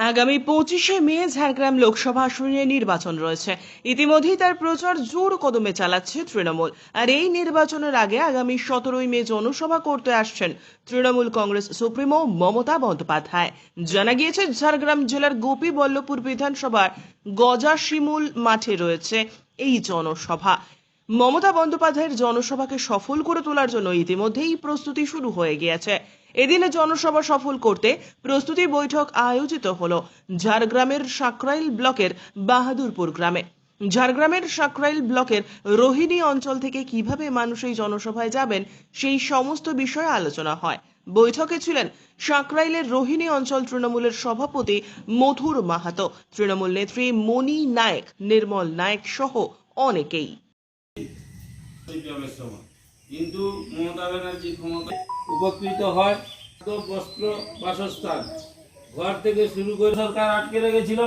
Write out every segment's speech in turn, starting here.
আগামী 25শে মে ঝাড়গ্রাম লোকসভা আসনে নির্বাচন রয়েছে। ইতিমধ্যেই তার প্রচার জোর কদমে চালাচ্ছে তৃণমূল। আর এই নির্বাচনের আগে আগামী 17ই মে জনসভা করতে আসছেন তৃণমূল কংগ্রেস সুপ্রিমো মমতা বন্দ্যোপাধ্যায়। জানা গিয়েছে ঝাড়গ্রাম জেলার গোপীবল্লভপুর বিধানসভার গজাশিমুল মাঠে রয়েছে এই জনসভা। মমতা বন্দ্যোপাধ্যায়ের জনসভাকে সফল করে তোলার জন্য ইতিমধ্যেই প্রস্তুতি শুরু হয়ে গিয়েছে। এদিনে জনসভা সফল করতে প্রস্তুতি বৈঠক আয়োজিত হলো ঝাড়গ্রামের সাকরাইল ব্লকের বাহাদুরপুর গ্রামে। ঝাড়গ্রামের সাকরাইল ব্লকের রোহিণী অঞ্চল থেকে কিভাবে মানুষ এই জনসভায় যাবেন সেই সমস্ত বিষয়ে আলোচনা হয়। বৈঠকে ছিলেন সাকরাইলের রোহিণী অঞ্চল তৃণমূলের সভাপতি মধুর মাহাতো, তৃণমূল নেত্রী মণি নায়েক, নির্মল নায়েক সহ অনেকেই। কিন্তু মমতা ব্যানার্জি ক্ষমতা উপকৃত হয় তো বস্ত্র, বাসস্থান, ঘর থেকে শুরু করে সরকার আটকে রেখেছিল,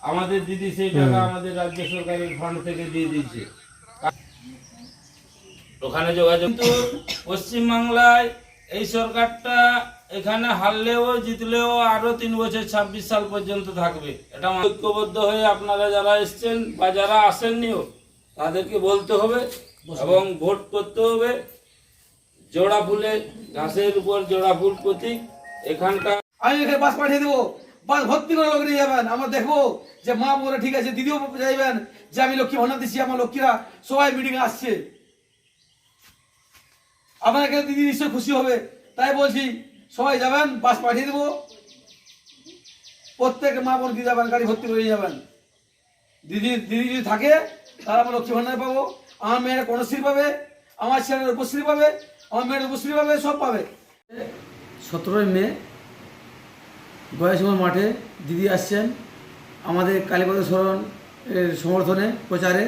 আমাদের দিদি সেই টাকা আমাদের রাজ্য সরকারের ফান্ড থেকে দিয়ে দিয়েছে। ওখানে যোগাযোগ কিন্তু পশ্চিমবাংলায় এই সরকারটা এখানে হারলেও জিতলেও আরো 3 বছর 26 সাল পর্যন্ত থাকবে। এটা ঐক্যবদ্ধ হয়ে আপনারা যারা এসছেন বা যারা আসেননিও তাদেরকে বলতে হবে এবং ভোট করতে হবে। জোড়া ফুলে, ঘাসের উপর জোড়া ফুল প্রতীক। এখানকার আমি এখানে বাস পাঠিয়ে দেবো, বাস ভর্তি করে লোক নিয়ে যাবেন। আমরা দেখবো যে মা বোনেরা ঠিক আছে, দিদিও যাইবেন যে আমি লক্ষ্মী ভান্ডার দিচ্ছি, আমার লক্ষ্মীরা সবাই মিটিং আসছে। আপনার এখানে দিদি নিশ্চয়ই খুশি হবে, তাই বলছি সবাই যাবেন, বাস পাঠিয়ে দেবো, প্রত্যেক মা বোন দিয়ে যাবেন, গাড়ি ভর্তি করে যাবেন। দিদি যদি থাকে তাহলে আমরা লক্ষ্মী ভান্ডার পাবো, আমার মেয়েরা কন্যাশ্রী পাবে, আমার ছেলের রূপশ্রী পাবে, আমার মেয়ের রূপশ্রী পাবে, সব পাবে। 17ই মে গয়াশিমুল মাঠে দিদি আসছেন আমাদের কালীপদ সরণ এর সমর্থনে প্রচারে।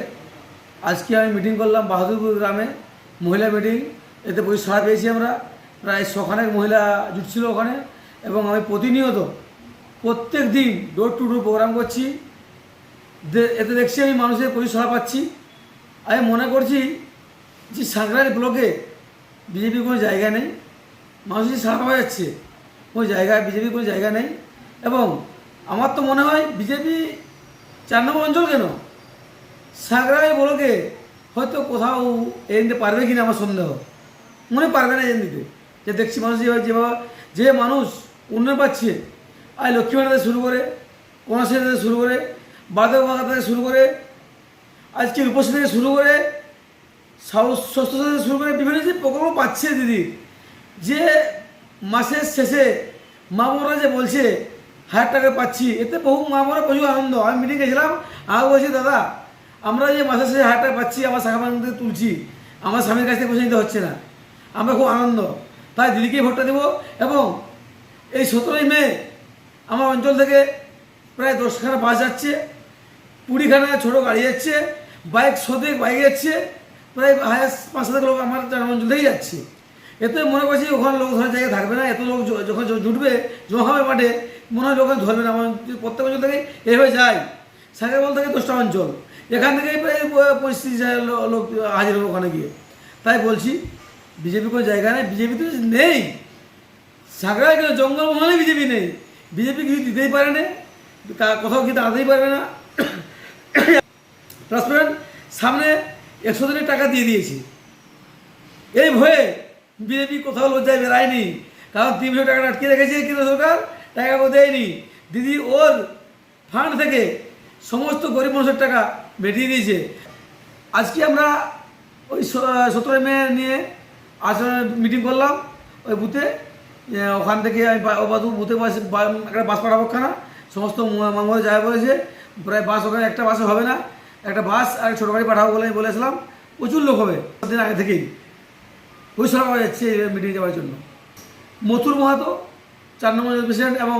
আজকে আমি মিটিং করলাম বাহাদুরপুর গ্রামে, মহিলা মিটিং। এতে প্রচুর সাড়া পেয়েছি আমরা, প্রায় 100খানেক মহিলা জুটছিল ওখানে। এবং আমি প্রতিনিয়ত প্রত্যেক দিন ডোর টু ডোর প্রোগ্রাম করছি। এতে দেখছি আমি মানুষের প্রচুর সাড়া পাচ্ছি। আমি মনে করছি যে সাকরাইল ব্লকে বিজেপির কোনো জায়গা নেই, মানুষের সাড়া পাওয়া যাচ্ছে, কোনো জায়গায় বিজেপির কোনো জায়গা নেই। এবং আমার তো মনে হয় বিজেপি 4 নম্বর অঞ্চল কেন সাকরাইল ব্লকে হয়তো কোথাও এনে দিতে পারবে কিনা আমার সন্দেহ, মনে পারবে না এনে দিতে। যে দেখছি মানুষ যেভাবে যে মানুষ উন্নয়ন পাচ্ছে, আর লক্ষ্মী ভান্ডার থেকে শুরু করে, কন্যাশ্রী থেকে শুরু করে, বার্ধক্য ভাতা থেকে শুরু করে, আজকে রূপশ্রী থেকে শুরু করে, স্বাস্থ্য থেকে শুরু করে বিভিন্ন যে প্রকল্প পাচ্ছে দিদি, যে মাসের শেষে মা বোনরা যে বলছে 1000 টাকা পাচ্ছি, এতে বহু মা বোনরা প্রচুর আনন্দ। আমি মিটিং গেছিলাম, আমি বলছি দাদা আমরা যে মাসের শেষে 1000 টাকা পাচ্ছি, আমার শাখা ব্যাংক থেকে তুলছি, আমার স্বামীর কাছ থেকে পয়সা নিতে হচ্ছে না, আমরা খুব আনন্দ। তাই দিদিকেই ভোটটা দেবো। এবং এই 17ই মে আমার অঞ্চল থেকে প্রায় 10খানা বাস যাচ্ছে, 20খানা ছোটো গাড়ি যাচ্ছে, বাইক 100 বাইক যাচ্ছে, প্রায় 5,000 লোক আমার অঞ্চল থেকেই যাচ্ছে। এতে মনে করছি ওখানে লোক ধরার জায়গা থাকবে না। এত লোক যখন জুটবে, জমা হবে মাঠে, মনে হয় লোক ধরবে না। আমার প্রত্যেক অঞ্চল থেকেই এভাবে যায়। সাকরাইল থেকে 10টা অঞ্চল, এখান থেকেই প্রায় 35,000 লোক হাজির হবে ওখানে গিয়ে। তাই বলছি বিজেপি কোনো জায়গা নেই, বিজেপি তো নেই। সাকরাইল কেন জঙ্গলমহলে বিজেপি নেই, বিজেপি কিছু দিতেই পারে না, কোথাও কি দাঁড়াতেই পারবে না। ট্রান্সপারেন্ট সামনে 100 দিনের টাকা দিয়ে দিয়েছি, এই ভয়ে বিজেপি কোথাও লজ্জায় বেরায়নি। কারণ 300 টাকা আটকে রেখেছে কেন্দ্র সরকার, টাকাও দেয়নি। দিদি ওর ফান্ড থেকে সমস্ত গরিব মানুষের টাকা বেরিয়ে দিয়েছে। আজকে আমরা ওই 17ই মে নিয়ে আসলে মিটিং করলাম ওই বুথে। ওখান থেকে আমি বুথে একটা বাস পাঠাবো খানা, সমস্ত মামলা যায় বলেছে। প্রায় বাস ওখানে একটা বাসে হবে না, একটা বাস আর ছোটো গাড়ি পাঠাবো বলে আমি বলেছিলাম। প্রচুর লোক হবে দিন আগে থেকেই, পরিষেবা পাওয়া যাচ্ছে মিটিং যাওয়ার জন্য। মথুর মাহাতো 4 নম্বর প্রেসিডেন্ট এবং